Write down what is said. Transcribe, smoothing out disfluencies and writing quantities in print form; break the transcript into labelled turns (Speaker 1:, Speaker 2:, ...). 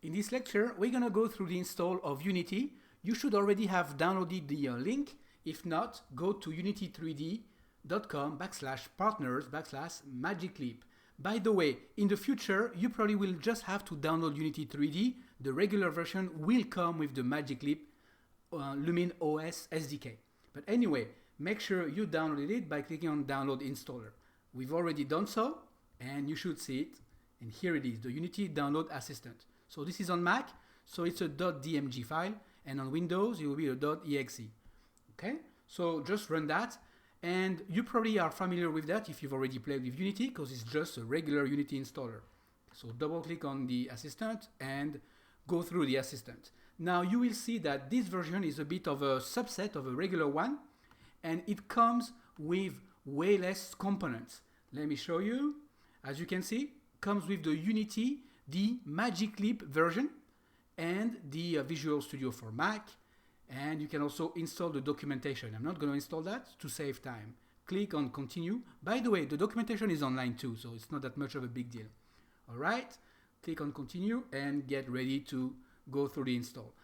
Speaker 1: In this lecture, we're going to go through the install of Unity. You should already have downloaded the link. If not, go to unity3d.com/partners/Magic Leap. By the way, in the future, you probably will just have to download Unity 3D. The regular version will come with the Magic Leap Lumin OS SDK. But anyway, make sure you download it by clicking on Download Installer. We've already done so, and you should see it. And here it is, the Unity Download Assistant. So this is on Mac, so it's a .dmg file, and on Windows, it will be a .exe. Okay, so just run that, and you probably are familiar with that if you've already played with Unity, because it's just a regular Unity installer. So double click on the assistant and go through the assistant. Now you will see that this version is a bit of a subset of a regular one, and it comes with way less components. Let me show you. As you can see, comes with the Unity, the Magic Leap version, and the Visual Studio for Mac, and you can also install the documentation. I'm not going to install that to save time. Click on Continue. By the way, the documentation is online too, so it's not that much of a big deal. All right, click on Continue and get ready to go through the install.